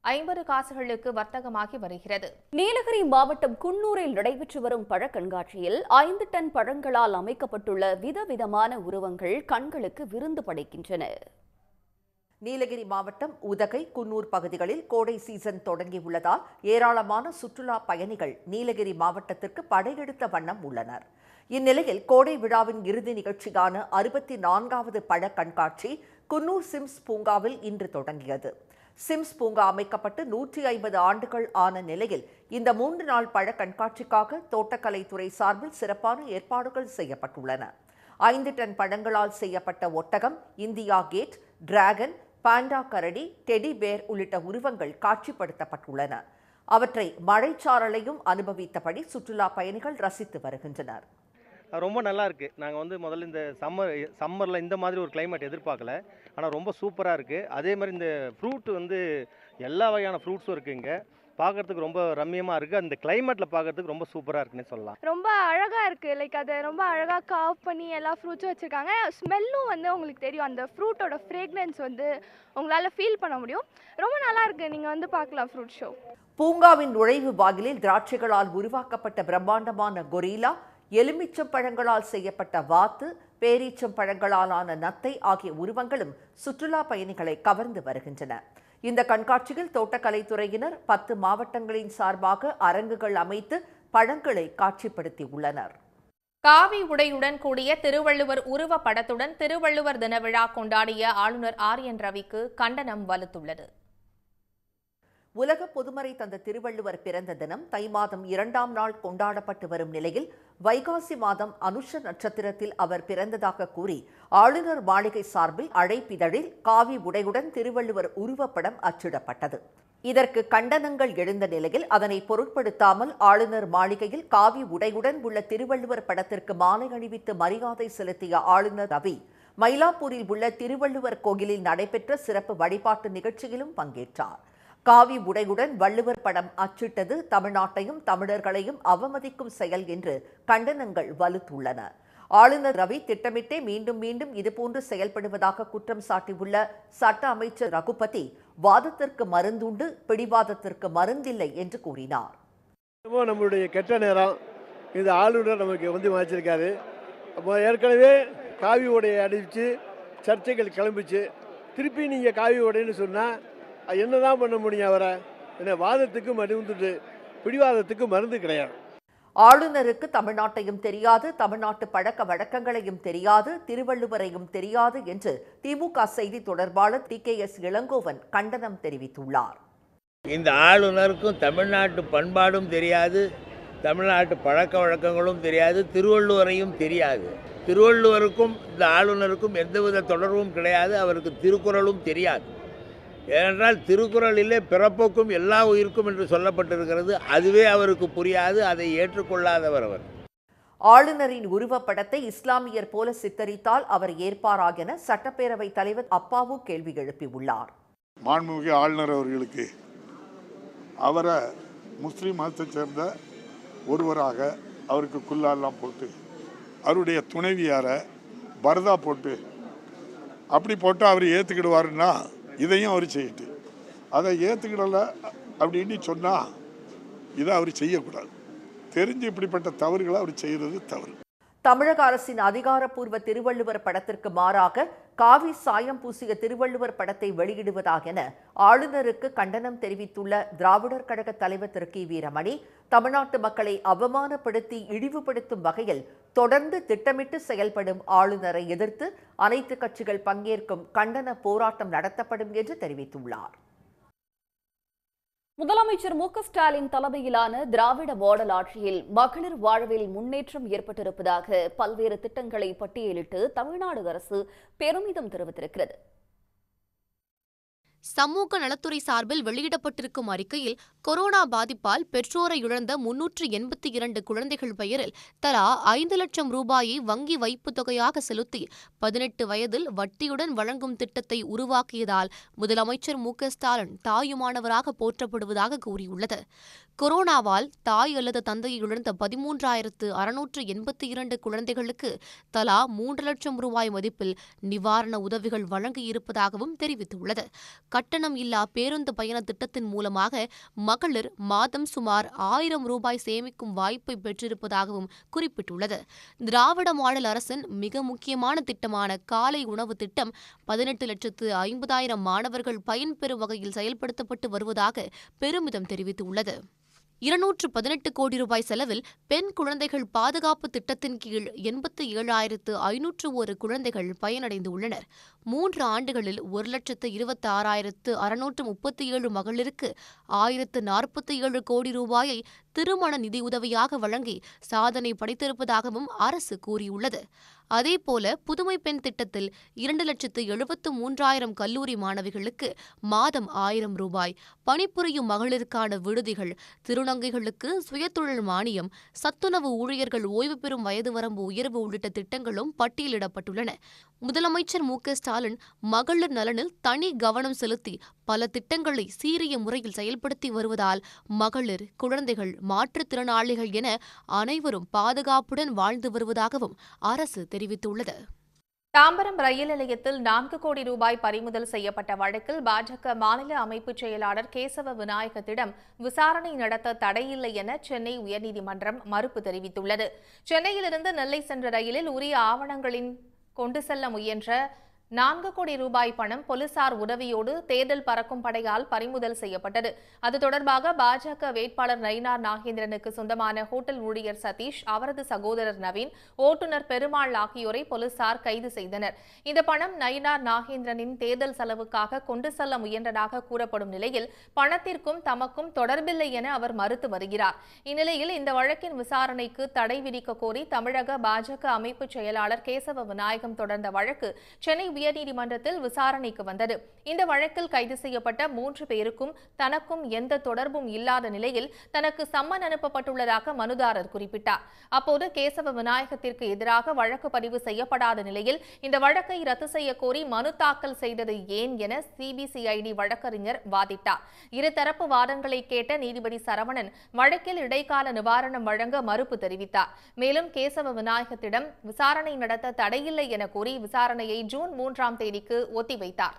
50 காசுகளுக்கு வர்த்தகமாகி வருகிறது. நீலகிரி மாவட்டம் குன்னூரில் நடைபெற்று வரும் பழ கண்காட்சியில் 5 டன் பழங்களால் அமைக்கப்பட்டுள்ள விதவிதமான உருவங்கள் கண்களுக்கு விருந்து படைக்கின்றன. நீலகிரி மாவட்டம் உதகை, குன்னூர் பகுதிகளில் கோடை சீசன் தொடங்கியுள்ளதால் ஏராளமான சுற்றுலா பயணிகள் நீலகிரி மாவட்டத்திற்கு படையெடுத்த வண்ணம் உள்ளனர். இந்நிலையில் கோடை விழாவின் இறுதி நிகழ்ச்சியான 64வது பழ கண்காட்சி குன்னூர் சிம்ஸ் பூங்காவில் இன்று தொடங்கியது. சிம்ஸ் பூங்கா அமைக்கப்பட்டு 150 ஆண்டுகள் ஆன நிலையில் இந்த 3 நாள் பழ கண்காட்சிக்காக தோட்டக்கலைத்துறை சார்பில் சிறப்பான ஏற்பாடுகள் செய்யப்பட்டுள்ளன. 5 டன் பழங்களால் செய்யப்பட்ட ஒட்டகம், இந்தியா கேட், டிராகன், பாண்டா கரடி, டெடி பேர் உள்ளிட்ட உருவங்கள் காட்சிப்படுத்தப்பட்டுள்ளன. அவற்றை மழைச்சாரலையும் அனுபவித்தபடி சுற்றுலா பயணிகள் ரசித்து வருகின்றனர். ரொம்ப நல்லா இருக்குது. நாங்கள் முதல்ல இந்த சம்மரில் இந்த மாதிரி ஒரு கிளைமேட் எதிர்பார்க்கல. ஆனால் ரொம்ப சூப்பராக இருக்குது. அதே மாதிரி இந்த ஃப்ரூட் எல்லா வகையான ஃப்ரூட்ஸும் இருக்குது. இங்கே பார்க்குறதுக்கு ரொம்ப ரம்மியமாக இருக்குது. அந்த கிளைமேட்டில் பார்க்குறதுக்கு ரொம்ப சூப்பராக இருக்குன்னு சொல்லலாம். ரொம்ப அழகாக இருக்குது. லைக் அதை ரொம்ப அழகாக காவ் பண்ணி எல்லா ஃப்ரூட்ஸும் வச்சுருக்காங்க. ஸ்மெல்லும் உங்களுக்கு தெரியும். அந்த ஃப்ரூட்டோட ஃப்ரேக்னன்ஸ் உங்களால் ஃபீல் பண்ண முடியும். ரொம்ப நல்லா இருக்குது. நீங்கள் பார்க்கலாம் ஃப்ரூட் ஷோ. பூங்காவின் நுழைவு வாயிலில் திராட்சைகளால் உருவாக்கப்பட்ட பிரம்மாண்டமான கொரிலா, எலுமிச்சம் பழங்களால் செய்யப்பட்ட வாத்து, பேரீச்சம் பழங்களாலான நத்தை ஆகிய உருவங்களும் சுற்றுலா பயணிகளை கவர்ந்து வருகின்றன. இந்த கண்காட்சியில் தோட்டக்கலைத்துறையினர் 10 மாவட்டங்களின் சார்பாக அரங்குகள் அமைத்து பழங்களை காட்சிப்படுத்தி உள்ளனர். காவி உடையுடன் கூடிய திருவள்ளுவர் உருவ படத்துடன் திருவள்ளுவர் தின விழா கொண்டாடிய ஆளுநர் ஆர்.என். ரவிக்கு கண்டனம் வலுத்துள்ளது. உலக பொதுமறை தந்த திருவள்ளுவர் பிறந்த தினம் தை மாதம் 2ஆம் நாள் கொண்டாடப்பட்டு வரும் நிலையில் வைகாசி மாதம் அனுஷ நட்சத்திரத்தில் அவர் பிறந்ததாக கூறி ஆளுநர் மாளிகை சார்பில் அழைப்பிதழில் காவி உடையுடன் திருவள்ளுவர் உருவப்படம் அச்சிடப்பட்டது. இதற்கு கண்டனங்கள் எழுந்த நிலையில் அதனை பொருட்படுத்தாமல் ஆளுநர் மாளிகையில் காவி உடையுடன் உள்ள திருவள்ளுவர் படத்திற்கு மாலை அணிவித்து மரியாதை செலுத்திய ஆளுநர் ரவி மயிலாப்பூரில் உள்ள திருவள்ளுவர் கோயிலில் நடைபெற்ற சிறப்பு வழிபாட்டு நிகழ்ச்சியிலும் பங்கேற்றார். காவி உடையுடன் வள்ளுவர் படம் அச்சிட்டது தமிழ்நாட்டையும் தமிழர்களையும் அவமதிக்கும் செயல் என்று கண்டனங்கள் வலுத்துள்ளன. ஆளுநர் ரவி திட்டமிட்டே மீண்டும் மீண்டும் இதுபோன்று செயல்படுவதாக குற்றம் சாட்டியுள்ள சட்ட அமைச்சர் ரகுபதி வாதத்திற்கு மருந்துண்டு, பிடிவாதத்திற்கு மருந்தில்லை என்று கூறினார். நம்மளுடைய கெட்ட நேரம் இந்த ஆளுநர் நமக்கு வந்து வாய்ச்சிருக்காரு. அப்போ ஏற்கனவே காவி உடையை அணிவிச்சு சர்ச்சைகள் கிளம்பிச்சு. திருப்பி நீங்கள் காவி உடைன்னு சொன்னால் என்ன தான் பண்ண முடியும் அவரை? ஏன்னா வாதத்துக்கு மருந்து, பிடிவாதத்துக்கு மருந்து கிடையாது. ஆளுநருக்கு தமிழ்நாட்டையும் தெரியாது, தமிழ்நாட்டு பழக்க வழக்கங்களையும் தெரியாது, திருவள்ளுவரையும் தெரியாது என்று திமுக செய்தி தொடர்பாளர் TKS இளங்கோவன் கண்டனம் தெரிவித்துள்ளார். இந்த ஆளுநருக்கும் தமிழ்நாட்டு பண்பாடும் தெரியாது, தமிழ்நாட்டு பழக்க வழக்கங்களும் தெரியாது, திருவள்ளுவரையும் தெரியாது. திருவள்ளுவருக்கும் இந்த ஆளுநருக்கும் எந்தவித தொடர்பும் கிடையாது. அவருக்கு திருக்குறளும் தெரியாது. ஏனென்றால் திருக்குறளிலே பிறப்புக்கும் எல்லா உயிருக்கும் என்று சொல்லப்பட்டிருக்கிறது. அதுவே அவருக்கு புரியாது. அதை ஏற்றுக்கொள்ளாதவர் அவர். ஆளுநரின் உருவப்படத்தை இஸ்லாமியர் போல சித்தரித்தால் அவர் ஏற்பாரா என சட்டப்பேரவைத் தலைவர் அப்பாவு கேள்வி எழுப்பியுள்ளார். மாண்புமிகு ஆளுநர் அவர்களுக்கு அவரை முஸ்லீம் மதத்தைச் சேர்ந்த ஒருவராக அவருக்கு குல்லாலாம் போட்டு, அவருடைய துணைவியாரை பரதா போட்டு, அப்படி போட்டு அவர் ஏற்றுக்கிடுவாருன்னா இதையும் அவர் செய்யிட்டு, அதை ஏற்றுக்கிடலை அப்படின்னு சொன்னால் இதை அவர் செய்யக்கூடாது. தெரிஞ்சு இப்படிப்பட்ட தவறுகளை அவர் செய்கிறது தவறு. தமிழக அரசின் அதிகாரப்பூர்வ திருவள்ளுவர் படத்திற்கு மாறாக காவி சாயம் பூசிய திருவள்ளுவர் படத்தை வெளியிடுவதாக என ஆளுநருக்கு கண்டனம் தெரிவித்துள்ள திராவிடர் கழக தலைவர் திரு கி வீரமணி, தமிழ்நாட்டு மக்களை அவமானப்படுத்தி இழிவுபடுத்தும் வகையில் தொடர்ந்து திட்டமிட்டு செயல்படும் ஆளுநரை எதிர்த்து அனைத்து கட்சிகள் பங்கேற்கும் கண்டன போராட்டம் நடத்தப்படும் என்று தெரிவித்துள்ளார். முதலமைச்சர் மு.க.ஸ்டாலின் தலைமையிலான திராவிட மாடல் ஆட்சியில் மகளிர் வாழ்வில் முன்னேற்றம் ஏற்பட்டிருப்பதாக பல்வேறு திட்டங்களை பட்டியலிட்டு தமிழ்நாடு அரசு பெருமிதம் தெரிவித்திருக்கிறது. சமூக நலத்துறை சார்பில் வெளியிடப்பட்டிருக்கும் அறிக்கையில் கொரோனா பாதிப்பால் பெற்றோரை இழந்த 382 குழந்தைகள் பெயரில் தலா 5 லட்சம் ரூபாயை வங்கி வைப்புத் தொகையாக செலுத்தி 18 வயதில் வட்டியுடன் வழங்கும் திட்டத்தை உருவாக்கியதால் முதலமைச்சர் மு.க.ஸ்டாலின் தாயுமானவராக போற்றப்படுவதாக கூறியுள்ளது. கொரோனாவால் தாய் அல்லது தந்தையை இழந்த 13,682 குழந்தைகளுக்கு தலா 3 லட்சம் ரூபாய் மதிப்பில் நிவாரண உதவிகள் வழங்கியிருப்பதாகவும் தெரிவித்துள்ளது. கட்டணம் இல்லா பேருந்து பயண திட்டத்தின் மூலமாக மகளிர் மாதம் சுமார் 1000 ரூபாய் சேமிக்கும் வாய்ப்பை பெற்றிருப்பதாகவும் குறிப்பிட்டுள்ளது. திராவிட மாடல் அரசின் மிக முக்கியமான திட்டமான காலை உணவு திட்டம் 18,50,000 மாணவர்கள் பயன்பெறும் வகையில் செயல்படுத்தப்பட்டு வருவதாக பெருமிதம் தெரிவித்துள்ளது. 218 கோடி ரூபாய் செலவில் பெண் குழந்தைகள் பாதுகாப்பு திட்டத்தின் கீழ் 87,501 குழந்தைகள் பயனடைந்துள்ளனர். 3 ஆண்டுகளில் 1,26,637 மகளிருக்கு 1,047 கோடி ரூபாயை திருமண நிதியுதவியாக வழங்கி சாதனை படைத்திருப்பதாகவும் அரசு கூறியுள்ளது. அதேபோல புதுமை பெண் திட்டத்தில் 2,73,000 கல்லூரி மாணவிகளுக்கு மாதம் 1,000 ரூபாய், பணிபுரியும் மகளிருக்கான விடுதிகள், திருநங்கைகளுக்கு சுயதொழில் மானியம், சத்துணவு ஊழியர்கள் ஓய்வு பெறும் வயது வரம்பு உயர்வு உள்ளிட்ட திட்டங்களும் பட்டியலிடப்பட்டுள்ளன. முதலமைச்சர் மு.க.ஸ்டாலின் மகளிர் நலனில் தனி கவனம் செலுத்தி பல திட்டங்களை சீரிய முறையில் செயல்படுத்தி வருவதால் மகளிர், குழந்தைகள், மாற்றுத்திறனாளிகள் என அனைவரும் பாதுகாப்புடன் வாழ்ந்து வருவதாகவும் அரசு தெரிவித்துள்ளது. தாம்பரம் ரயில் நிலையத்தில் 4 கோடி ரூபாய் பறிமுதல் செய்யப்பட்ட வழக்கில் பாஜக மாநில அமைப்பு செயலாளர் கேசவ விநாயகத்திடம் விசாரணை நடத்த தடையில்லை என சென்னை உயர்நீதிமன்றம் மறுப்பு தெரிவித்துள்ளது. சென்னையிலிருந்து நெல்லை சென்ற ரயிலில் உரிய ஆவணங்களின் கொண்டு செல்ல முயன்ற 4 கோடி ரூபாய் பணம் போலீசார் உதவியோடு தேர்தல் பறக்கும் படையால் பறிமுதல் செய்யப்பட்டது. அது தொடர்பாக பாஜக வேட்பாளர் நயினார் நாகேந்திரனுக்கு சொந்தமான ஹோட்டல் ஊழியர் சதீஷ், அவரது சகோதரர் நவீன், ஓட்டுநர் பெருமாள் ஆகியோரை போலீசார் கைது செய்தனர். இந்த பணம் நயினார் நாகேந்திரனின் தேர்தல் செலவுக்காக கொண்டு செல்ல முயன்றதாக கூறப்படும் நிலையில் பணத்திற்கும் தமக்கும் தொடர்பில்லை என அவர் மறுத்து வருகிறார். இந்நிலையில் இந்த வழக்கின் விசாரணைக்கு தடை விதிக்க கோரி தமிழக பாஜக அமைப்பு செயலாளர் கேசவ விநாயகம் தொடர்ந்த வழக்கு சென்னை உயர்நீதிமன்றத்தில் விசாரணைக்கு வந்தது. இந்த வழக்கில் கைது செய்யப்பட்ட 3 பேருக்கும் தனக்கும் எந்த தொடர்பும் இல்லாத நிலையில் தனக்கு சம்மன் அனுப்பப்பட்டுள்ளதாக மனுதாரர் குறிப்பிட்டார். அப்போது கேசவ விநாயகத்திற்கு எதிராக வழக்கு பதிவு செய்யப்படாத நிலையில் இந்த வழக்கை ரத்து செய்ய கோரி மனு தாக்கல் செய்தது ஏன் என சிபிசிஐடி வழக்கறிஞர் வாதிட்டார். இருதரப்பு வாதங்களை கேட்ட நீதிபதி சரவணன் வழக்கில் இடைக்கால நிவாரணம் வழங்க மறுப்பு தெரிவித்தார். மேலும் கேசவ விநாயகத்திடம் விசாரணை நடத்த தடையில்லை என கூறி விசாரணையை ஜூன் 3ஆம் தேதிக்கு ஒத்திவைத்தார்.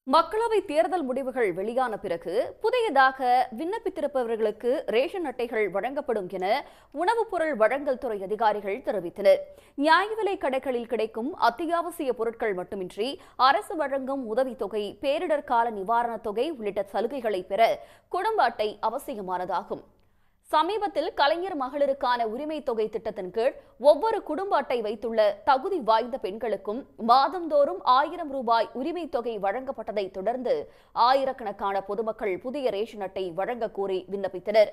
மக்களவை தேர்தல் முடிவுகள் வெளியான பிறகு புதியதாக விண்ணப்பித்திருப்பவர்களுக்கு ரேஷன் அட்டைகள் வழங்கப்படும் என உணவுப் பொருள் வழங்கல் துறை அதிகாரிகள் தெரிவித்தனர். நியாய விலைக் கடைகளில் கிடைக்கும் அத்தியாவசிய பொருட்கள் மட்டுமின்றி அரசு வழங்கும் உதவித்தொகை, பேரிடர் கால நிவாரணத் தொகை உள்ளிட்ட சலுகைகளை பெற குடும்ப அட்டை அவசியமானதாகும். சமீபத்தில் கலைஞர் மகளிருக்கான உரிமை தொகை திட்டத்தின் கீழ் ஒவ்வொரு குடும்ப அட்டை வைத்துள்ள தகுதி வாய்ந்த பெண்களுக்கும் மாதந்தோறும் 1000 ரூபாய் உரிமை தொகை வழங்கப்பட்டதை தொடர்ந்து ஆயிரக்கணக்கான பொதுமக்கள் புதிய ரேஷன் அட்டை வழங்க கோரி விண்ணப்பித்தனர்.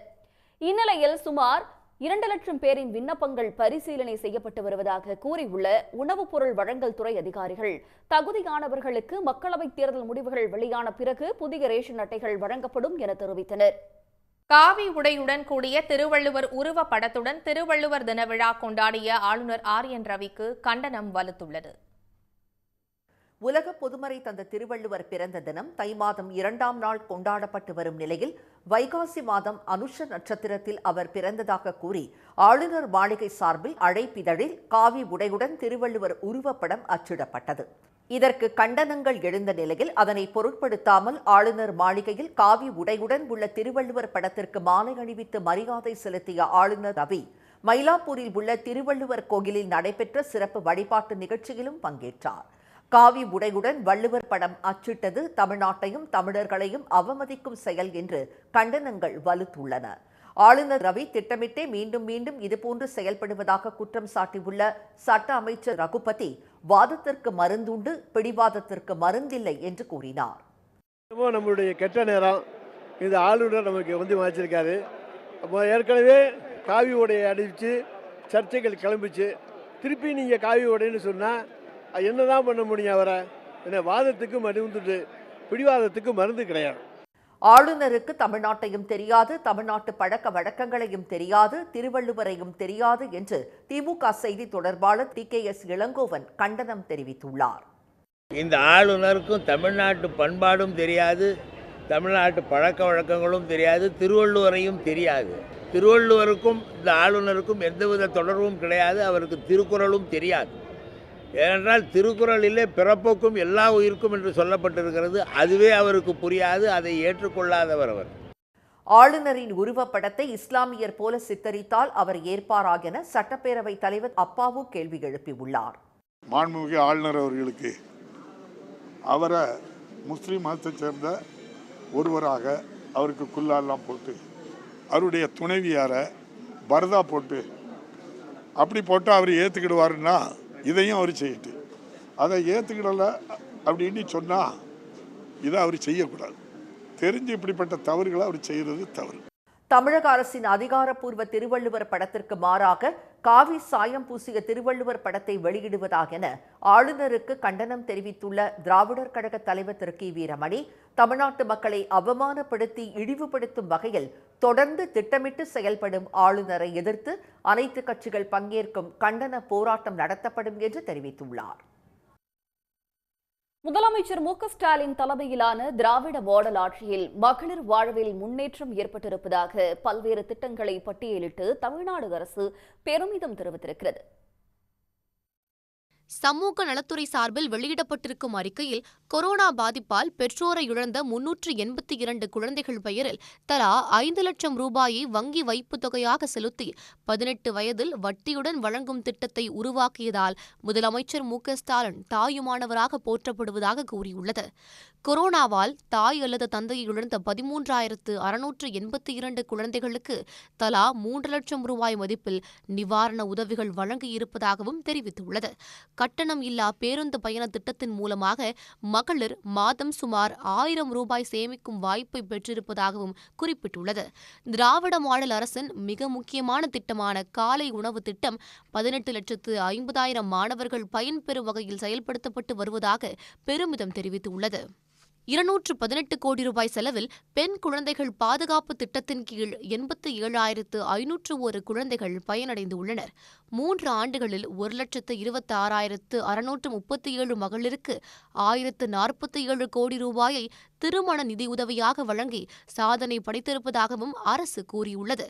இந்நிலையில் சுமார் 2 லட்சம் பேரின் விண்ணப்பங்கள் பரிசீலனை செய்யப்பட்டு வருவதாக கூறியுள்ள உணவுப் பொருள் வழங்கல் துறை அதிகாரிகள், தகுதியானவர்களுக்கு மக்களவைத் தேர்தல் முடிவுகள் வெளியான பிறகு புதிய ரேஷன் அட்டைகள் வழங்கப்படும் என தெரிவித்தனர். காவி உடையுடன் கூடிய திருவள்ளுவர் உருவ படத்துடன் திருவள்ளுவர் தின விழா கொண்டாடிய ஆளுநர் ஆர்.என். ரவிக்கு கண்டனம் வலுத்துள்ளது. உலக பொதுமறை தந்த திருவள்ளுவர் பிறந்த தினம் தை மாதம் 2ஆம் நாள் கொண்டாடப்பட்டு வரும் நிலையில் வைகாசி மாதம் அனுஷ நட்சத்திரத்தில் அவர் பிறந்ததாக கூறி ஆளுநர் மாளிகை சார்பில் அழைப்பிதழில் காவி உடையுடன் திருவள்ளுவர் உருவப்படம் அச்சிடப்பட்டது. இதற்கு கண்டனங்கள் எழுந்த நிலையில் அதனை பொருட்படுத்தாமல் ஆளுநர் மாளிகையில் காவி உடையுடன் உள்ள திருவள்ளுவர் படத்திற்கு மாலை அணிவித்து மரியாதை செலுத்திய ஆளுநர் ரவி மயிலாப்பூரில் உள்ள திருவள்ளுவர் கோயிலில் நடைபெற்ற சிறப்பு வழிபாட்டு நிகழ்ச்சியிலும் பங்கேற்றார். காவி உடையுடன் வள்ளுவர் படம் அச்சிட்டது தமிழ்நாட்டையும் தமிழர்களையும் அவமதிக்கும் செயல் என்று கண்டனங்கள் வலுத்துள்ளன. ஆளுநர் ரவி திட்டமிட்டே மீண்டும் மீண்டும் இதுபோன்று செயல்படுவதாக குற்றம் சாட்டியுள்ள சட்ட அமைச்சர் ரகுபதி, வாதத்திற்கு மருந்துண்டு, பிடிவாதத்திற்கு மருந்தில்லை என்று கூறினார். நம்மளுடைய கெட்ட நேரம் இந்த ஆளுநர் நமக்கு வந்து வாய்ச்சிருக்காரு. ஏற்கனவே காவி உடையை அணிவிச்சு சர்ச்சைகள் கிளம்பிச்சு. திருப்பி நீங்கள் காவி உடைன்னு சொன்னால் என்னதான் பண்ண முடியும்? அவரை என்ன வாதத்துக்கு மருந்துண்டு, பிடிவாதத்துக்கு மருந்து கிடையாது. ஆளுநருக்கு தமிழ்நாட்டையும் தெரியாது, தமிழ்நாட்டு பழக்க வழக்கங்களையும் தெரியாது, திருவள்ளுவரையும் தெரியாது என்று திமுக செய்தி தொடர்பாளர் TKS இளங்கோவன் கண்டனம் தெரிவித்துள்ளார். இந்த ஆளுநருக்கும் தமிழ்நாட்டு பண்பாடும் தெரியாது, தமிழ்நாட்டு பழக்க வழக்கங்களும் தெரியாது, திருவள்ளுவரையும் தெரியாது. திருவள்ளுவருக்கும் இந்த ஆளுநருக்கும் எந்தவித தொடர்பும் கிடையாது. அவருக்கு திருக்குறளும் தெரியாது. ஏனென்றால் திருக்குறளிலே பிறப்புக்கும் எல்லா உயிருக்கும் என்று சொல்லப்பட்டிருக்கிறது. அதுவே அவருக்கு புரியாது. அதை ஏற்றுக்கொள்ளாதவர் அவர். ஆளுநரின் உருவப்படத்தை இஸ்லாமியர் போல சித்தரித்தால் அவர் ஏற்பாரா என சட்டப்பேரவைத் தலைவர் அப்பாவு கேள்வி எழுப்பியுள்ளார். மாண்புமிகு ஆளுநர் அவர்களுக்கு அவரை முஸ்லீம் மதத்தை சேர்ந்த ஒருவராக அவருக்கு குல்லாலாம் போட்டு, அவருடைய துணைவியாரை பரதா போட்டு, அப்படி போட்டு அவர் ஏற்றுக்கிடுவாருன்னா இதையும் அவர் செய்யிட்டு, அதை ஏற்றுக்கிடலை அப்படின்னு சொன்னால் இதை அவர் செய்யக்கூடாது. தெரிஞ்சு இப்படிப்பட்ட தவறுகளை அவர் செய்கிறது தவறு. தமிழக அரசின் அதிகாரப்பூர்வ திருவள்ளுவர் படத்திற்கு மாறாக காவி சாயம் பூசிய திருவள்ளுவர் படத்தை வெளியிடுவதாக என ஆளுநருக்கு கண்டனம் தெரிவித்துள்ள திராவிடர் கழக தலைவர் திரு கி வீரமணி, தமிழ்நாட்டு மக்களை அவமானப்படுத்தி இழிவுபடுத்தும் வகையில் தொடர்ந்து திட்டமிட்டு செயல்படும் ஆளுநரை எதிர்த்து அனைத்து கட்சிகள் பங்கேற்கும் கண்டன போராட்டம் நடத்தப்படும் என்று தெரிவித்துள்ளார். முதலமைச்சர் மு.க.ஸ்டாலின் தலைமையிலான திராவிட மாடல் ஆட்சியில் மகளிர் வாழ்வில் முன்னேற்றம் ஏற்பட்டிருப்பதாக பல்வேறு திட்டங்களை பட்டியலிட்டு தமிழ்நாடு அரசு பெருமிதம் தெரிவித்திருக்கிறது. சமூக நலத்துறை சார்பில் வெளியிடப்பட்டிருக்கும் அறிக்கையில், கொரோனா பாதிப்பால் பெற்றோரை இழந்த 382 குழந்தைகள் பெயரில் தலா 5 லட்சம் ரூபாயை வங்கி வைப்புத் தொகையாக செலுத்தி 18 வயதில் வட்டியுடன் வழங்கும் திட்டத்தை உருவாக்கியதால் முதலமைச்சர் மு.க.ஸ்டாலின் தாயுமானவராக போற்றப்படுவதாக கூறியுள்ளது. கொரோனாவால் தாய் அல்லது தந்தையை இழந்த 13,682 குழந்தைகளுக்கு தலா 3 லட்சம் ரூபாய் மதிப்பில் நிவாரண உதவிகள் வழங்கியிருப்பதாகவும் தெரிவித்துள்ளது. கட்டணம் இல்லா பேருந்து பயண திட்டத்தின் மூலமாக மகளிர் மாதம் சுமார் 1000 ரூபாய் சேமிக்கும் வாய்ப்பை பெற்றிருப்பதாகவும் குறிப்பிட்டுள்ளது. திராவிட மாடல் அரசின் மிக முக்கியமான திட்டமான காலை உணவு திட்டம் 18,50,000 மாணவர்கள் பயன்பெறும் வகையில் செயல்படுத்தப்பட்டு வருவதாக பெருமிதம் தெரிவித்துள்ளது. 218 கோடி ரூபாய் செலவில் பெண் குழந்தைகள் பாதுகாப்பு திட்டத்தின் கீழ் 87,501 குழந்தைகள் பயனடைந்துள்ளனர். 3 ஆண்டுகளில் 1,26,637 மகளிருக்கு 1,047 கோடி ரூபாயை திருமண நிதியுதவியாக வழங்கி சாதனை படைத்திருப்பதாகவும் அரசு கூறியுள்ளது.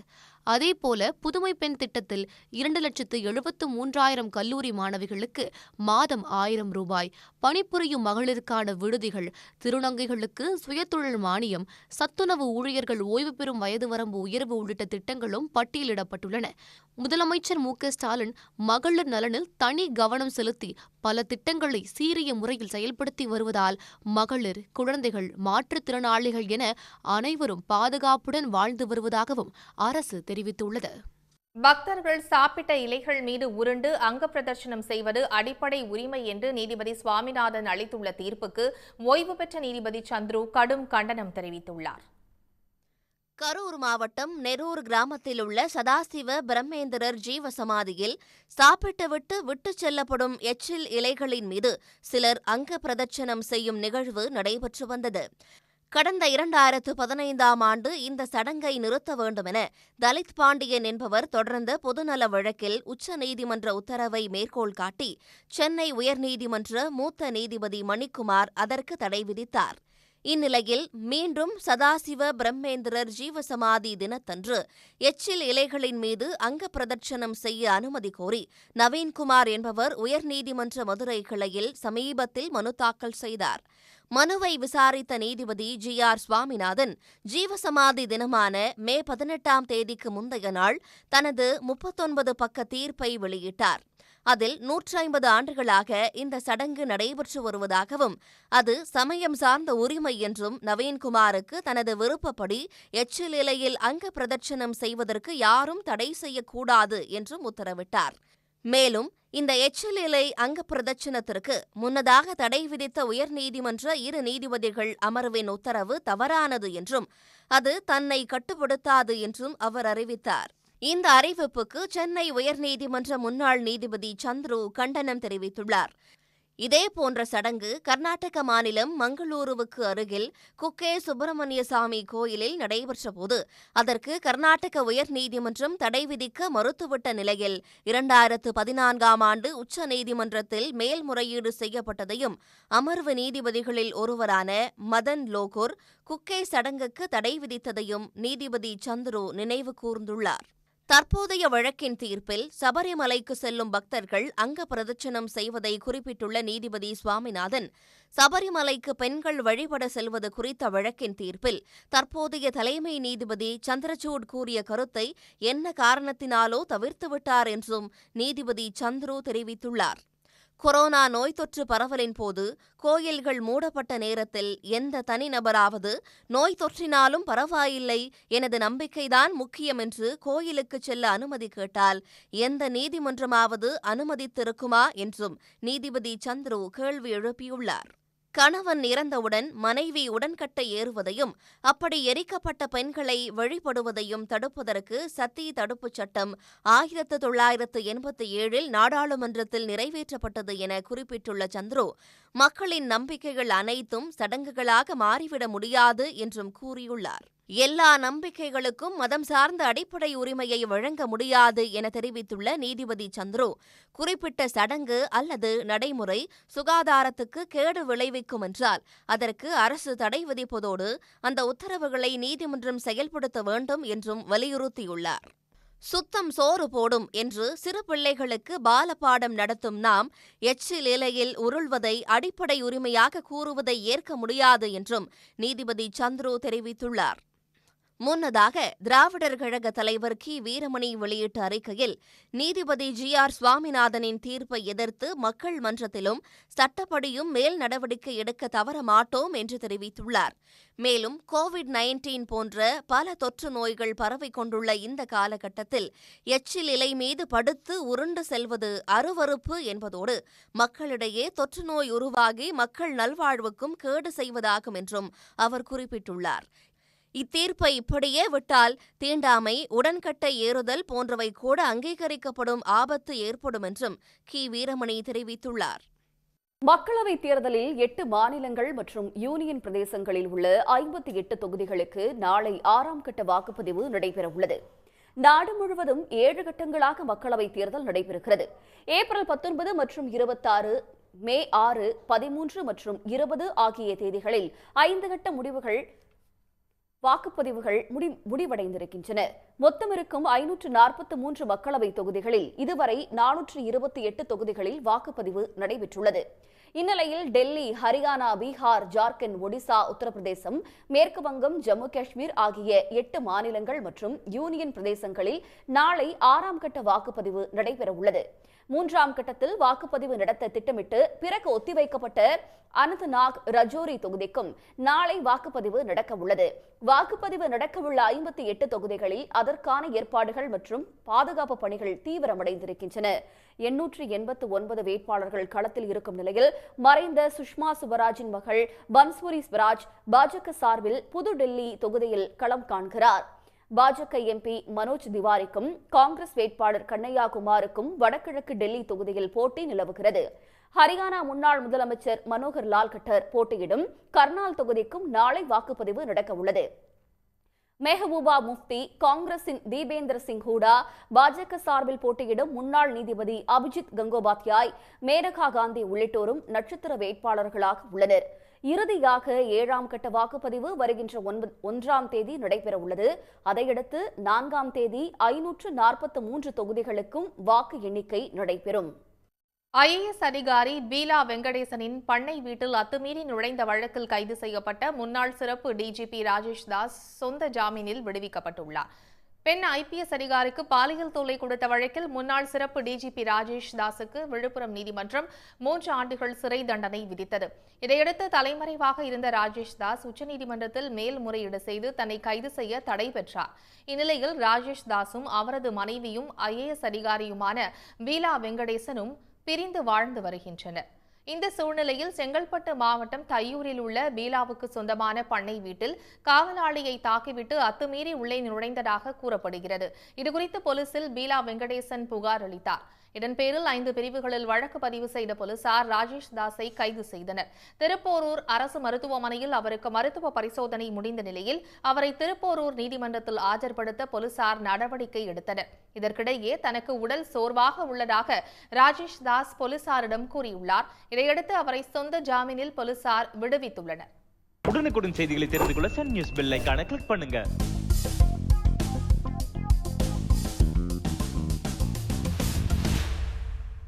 அதேபோல புதுமை பெண் திட்டத்தில் 2,73,000 கல்லூரி மாணவிகளுக்கு மாதம் 1,000 ரூபாய், பணிபுரியும் மகளிருக்கான விடுதிகள், திருநங்கைகளுக்கு சுயதொழில் மானியம், சத்துணவு ஊழியர்கள் ஓய்வு பெறும் வயது வரம்பு உயர்வு உள்ளிட்ட திட்டங்களும் பட்டியலிடப்பட்டுள்ளன. முதலமைச்சர் மு.க.ஸ்டாலின் மகளிர் நலனில் தனி கவனம் செலுத்தி பல திட்டங்களை சீரிய முறையில் செயல்படுத்தி வருவதால் மகளிர், குழந்தைகள், மாற்றுத்திறனாளிகள் என அனைவரும் பாதுகாப்புடன் வாழ்ந்து வருவதாகவும் அரசு தெரிவித்துள்ளது. பக்தர்கள் சாப்பிட்ட இலைகள் மீது உருண்டு அங்க பிரதர்ஷனம் செய்வது அடிப்படை உரிமை என்று நீதிபதி சுவாமிநாதன் அளித்துள்ள தீர்ப்புக்கு ஓய்வு பெற்ற நீதிபதி சந்துரு கடும் கண்டனம் தெரிவித்துள்ளார். கரூர் மாவட்டம் நெரூர் கிராமத்தில் உள்ள சதாசிவ பிரம்மேந்திரர் ஜீவசமாதியில் சாப்பிட்டுவிட்டு விட்டுச் செல்லப்படும் எச்சில் இலைகளின் மீது சிலர் அங்க பிரதட்சணம் செய்யும் நிகழ்வு நடைபெற்று வந்தது. கடந்த 2015ஆம் ஆண்டு இந்த சடங்கை நிறுத்த வேண்டும் என தலித் பாண்டியன் என்பவர் தொடர்ந்த பொதுநல வழக்கில் உச்சநீதிமன்ற உத்தரவை மேற்கோள் காட்டி சென்னை உயர்நீதிமன்ற மூத்த நீதிபதி மணிக்குமார் அதற்கு தடை விதித்தார். இந்நிலையில் மீண்டும் சதாசிவ பிரம்மேந்திரர் ஜீவசமாதி தினத்தன்று எச்சில் இலைகளின் மீது அங்க பிரதட்சணம் செய்ய அனுமதி கோரி நவீன்குமார் என்பவர் உயர்நீதிமன்ற மதுரை கிளையில் சமீபத்தில் மனு தாக்கல் செய்தார். மனுவை விசாரித்த நீதிபதி ஜி.ஆர். சுவாமிநாதன் ஜீவசமாதி தினமான மே 18ஆம் தேதிக்கு முந்தைய நாள் தனது 39 பக்க தீர்ப்பை வெளியிட்டார். அதில் 150 ஆண்டுகளாக இந்த சடங்கு நடைபெற்று வருவதாகவும் அது சமயம் சார்ந்த உரிமை என்றும் நவீன்குமாருக்கு தனது விருப்பப்படி எச்சில் இலையில் அங்க பிரதட்சணம் செய்வதற்கு யாரும் தடை செய்யக்கூடாது என்றும் உத்தரவிட்டார். மேலும் இந்த எச்சில் இலை அங்க பிரதட்சணத்திற்கு முன்னதாக தடை விதித்த உயர்நீதிமன்ற 2 நீதிபதிகள் அமர்வின் உத்தரவு தவறானது என்றும் அது தன்னை கட்டுப்படுத்தாது என்றும் அவர் அறிவித்தார். இந்த அறிவிப்புக்கு சென்னை உயர்நீதிமன்ற முன்னாள் நீதிபதி சந்துரு கண்டனம் தெரிவித்துள்ளார். இதேபோன்ற சடங்கு கர்நாடக மாநிலம் மங்களூருவுக்கு அருகில் குக்கே சுப்பிரமணியசாமி கோயிலில் நடைபெற்றபோது அதற்கு கர்நாடக உயர்நீதிமன்றம் தடை விதிக்க மறுத்துவிட்ட நிலையில் 2014ஆம் ஆண்டு உச்சநீதிமன்றத்தில் மேல்முறையீடு செய்யப்பட்டதையும் அமர்வு நீதிபதிகளில் ஒருவரான மதன் லோகூர் குக்கே சடங்குக்கு தடை விதித்ததையும் நீதிபதி சந்துரு நினைவு கூர்ந்துள்ளார். தற்போதைய வழக்கின் தீர்ப்பில் சபரிமலைக்கு செல்லும் பக்தர்கள் அங்க பிரதட்சணம் செய்வதை குறிப்பிட்டுள்ள நீதிபதி சுவாமிநாதன், சபரிமலைக்கு பெண்கள் வழிபட செல்வது குறித்த வழக்கின் தீர்ப்பில் தற்போதைய தலைமை நீதிபதி சந்திரசூட் கூறிய கருத்தை என்ன காரணத்தினாலோ தவிர்த்துவிட்டார் என்றும் நீதிபதி சந்துரு தெரிவித்துள்ளார். கொரோனா நோய் தொற்று பரவலின் போது கோயில்கள் மூடப்பட்ட நேரத்தில் எந்த தனிநபராவது நோய் தொற்றினாலும் பரவாயில்லை, எனது நம்பிக்கைதான் முக்கியம் என்று கோயிலுக்கு செல்ல அனுமதி கேட்டால் எந்த நீதிமன்றமாவது அனுமதித்திருக்குமா என்றும் நீதிபதி சந்துரு கேள்வி எழுப்பியுள்ளார். கணவன் இறந்தவுடன் மனைவி உடன்கட்டை ஏறுவதையும் அப்படி எரிக்கப்பட்ட பெண்களை வழிபடுவதையும் தடுப்பதற்கு சத்தி தடுப்புச் சட்டம் 1987 நாடாளுமன்றத்தில் நிறைவேற்றப்பட்டது என குறிப்பிட்டுள்ள சந்துரு, மக்களின் நம்பிக்கைகள் அனைத்தும் சடங்குகளாக மாறிவிட முடியாது என்றும் கூறியுள்ளார். எல்லா நம்பிக்கைகளுக்கும் மதம் சார்ந்த அடிப்படை உரிமையை வழங்க முடியாது என தெரிவித்துள்ள நீதிபதி சந்துரு, குறிப்பிட்ட சடங்கு அல்லது நடைமுறை சுகாதாரத்துக்கு கேடு விளைவிக்கும் என்றால் அதற்கு அரசு தடை விதிப்பதோடு அந்த உத்தரவுகளை நீதிமன்றம் செயல்படுத்த வேண்டும் என்றும் வலியுறுத்தியுள்ளார். சுத்தம் சோறு போடும் என்று சிறு பிள்ளைகளுக்கு பாலபாடம் நடத்தும் நாம் எச்சில் இலையில் உருள்வதை அடிப்படை உரிமையாக கூறுவதை ஏற்க முடியாது என்றும் நீதிபதி சந்துரு தெரிவித்துள்ளார். முன்னதாக திராவிடர் கழக தலைவர் கி. வீரமணி வெளியிட்ட அறிக்கையில் நீதிபதி ஜி.ஆர். சுவாமிநாதனின் தீர்ப்பை எதிர்த்து மக்கள் மன்றத்திலும் சட்டப்படியும் மேல் நடவடிக்கை எடுக்க தவற மாட்டோம் என்று தெரிவித்துள்ளார். மேலும் கோவிட்-19 போன்ற பல தொற்று நோய்கள் பரவிக் கொண்டுள்ள இந்த காலகட்டத்தில் எச்சில் இலை மீது படுத்து உருண்டு செல்வது அருவருப்பு என்பதோடு மக்களிடையே தொற்று நோய் உருவாகி மக்கள் நல்வாழ்வுக்கும் கேடு செய்வதாகும் என்றும் அவர் குறிப்பிட்டுள்ளார். இத்தீர்ப்பை இப்படியே விட்டால் தீண்டாமை, உடன்கட்டை ஏறுதல் போன்றவை கூட அங்கீகரிக்கப்படும் ஆபத்து ஏற்படும் என்றும் கி. வீரமணி தெரிவித்துள்ளார். மக்களவைத் தேர்தலில் 8 மாநிலங்கள் மற்றும் யூனியன் பிரதேசங்களில் உள்ள 58 தொகுதிகளுக்கு நாளை 6ஆம் கட்ட வாக்குப்பதிவு நடைபெறவுள்ளது. நாடு முழுவதும் 7 கட்டங்களாக மக்களவைத் தேர்தல் நடைபெறுகிறது. ஏப்ரல் 19 மற்றும் 26 மே 6, 13 மற்றும் 20 ஆகிய தேதிகளில் 5 கட்ட வாக்குப்பதிவுகள் முடிவடைந்திருக்கின்றன. மொத்தம் இருக்கும் 543 மக்களவை தொகுதிகளில் இதுவரை 428 தொகுதிகளில் வாக்குப்பதிவு நடைபெற்றுள்ளது. இந்நிலையில் டெல்லி, ஹரியானா, பீகார், ஜார்க்கண்ட், ஒடிசா, உத்தரப்பிரதேசம், மேற்கு வங்கம், ஜம்மு காஷ்மீர் ஆகிய 8 மாநிலங்கள் மற்றும் யூனியன் பிரதேசங்களில் நாளை 6ஆம் கட்ட வாக்குப்பதிவு நடைபெறவுள்ளது. 3ஆம் கட்டத்தில் வாக்குப்பதிவு நடத்த திட்டமிட்டு பிறகு ஒத்திவைக்கப்பட்ட அனந்த்நாக், ரஜோரி தொகுதிக்கும் நாளை வாக்குப்பதிவு நடக்க உள்ளது. வாக்குப்பதிவு நடக்கவுள்ள 58 தொகுதிகளில் அதற்கான ஏற்பாடுகள் மற்றும் பாதுகாப்பு பணிகள் தீவிரமடைந்திருக்கின்றன. 889 வேட்பாளர்கள் களத்தில் இருக்கும் நிலையில் மறைந்த சுஷ்மா சுவராஜின் மகள் பன்சூரி ஸ்வராஜ் பாஜக சார்பில் புதுடெல்லி தொகுதியில் களம் காண்கிறார். பாஜக எம்பி மனோஜ் திவாரிக்கும் காங்கிரஸ் வேட்பாளர் கண்ணையா குமாருக்கும் வடகிழக்கு டெல்லி தொகுதியில் போட்டி நிலவுகிறது. ஹரியானா முன்னாள் முதலமைச்சர் மனோகர் லால் கட்டர் போட்டியிடும் கர்னால் தொகுதிக்கும் நாளை வாக்குப்பதிவு நடக்க உள்ளது. மெஹபூபா முஃப்தி, காங்கிரசின் தீபேந்திர சிங் ஹூடா, பாஜக சார்பில் போட்டியிடும் முன்னாள் நீதிபதி அபிஜித் கங்கோபாத்யாய், மேனகா காந்தி உள்ளிட்டோரும் நட்சத்திர வேட்பாளர்களாக உள்ளனர். இறுதியாக 7ஆம் கட்ட வாக்குப்பதிவு வருகின்ற 1ஆம் தேதி நடைபெறவுள்ளது. அதையடுத்து 4ஆம் தேதி 543 தொகுதிகளுக்கும் வாக்கு எண்ணிக்கை நடைபெறும். IAS அதிகாரி பீலா வெங்கடேசனின் பண்ணை வீட்டில் அத்துமீறி நுழைந்த வழக்கில் கைது செய்யப்பட்ட முன்னாள் சிறப்பு DGP ராஜேஷ் தாஸ் சொந்த ஜாமீனில் விடுவிக்கப்பட்டுள்ளார். பெண் IPS அதிகாரிக்கு பாலியல் தொல்லை கொடுத்த வழக்கில் முன்னாள் சிறப்பு DGP ராஜேஷ் தாஸுக்கு விழுப்புரம் நீதிமன்றம் 3 ஆண்டுகள் சிறை தண்டனை விதித்தது. இதையடுத்து தலைமறைவாக இருந்த ராஜேஷ் தாஸ் உச்சநீதிமன்றத்தில் மேல்முறையீடு செய்து தன்னை கைது செய்ய தடை பெற்றார். இந்நிலையில் ராஜேஷ் தாஸும் அவரது மனைவியும் IAS அதிகாரியுமான பீலா வெங்கடேசனும் பிரிந்து வாழ்ந்து வருகின்றனர். இந்த சூழ்நிலையில் செங்கல்பட்டு மாவட்டம் தையூரில் உள்ள பீலாவுக்கு சொந்தமான பண்ணை வீட்டில் காவலாளியை தாக்கிவிட்டு அத்துமீறி உள்ளே நுழைந்ததாக கூறப்படுகிறது. இதுகுறித்து போலீசில் பீலா வெங்கடேசன் புகார் அளித்தார். இதன் பேரில் 5 பிரிவுகளில் வழக்கு பதிவு செய்த போலீசார் ராஜேஷ் தாஸை கைது செய்தனர். திருப்போரூர் அரசு மருத்துவமனையில் அவருக்கு மருத்துவ பரிசோதனை முடிந்த நிலையில் அவரை திருப்போரூர் நீதிமன்றத்தில் ஆஜர்படுத்த போலீசார் நடவடிக்கை எடுத்தனர். இதற்கிடையே தனக்கு உடல் சோர்வாக உள்ளதாக ராஜேஷ் தாஸ் போலீசாரிடம் கூறியுள்ளார். இதையடுத்து அவரை சொந்த ஜாமீனில் போலீசார் விடுவித்துள்ளனர். உடனுக்குடன் செய்திகளை தெரிந்து கொள்ள சன் நியூஸ் பெல் ஐகானை கிளிக் பண்ணுங்க.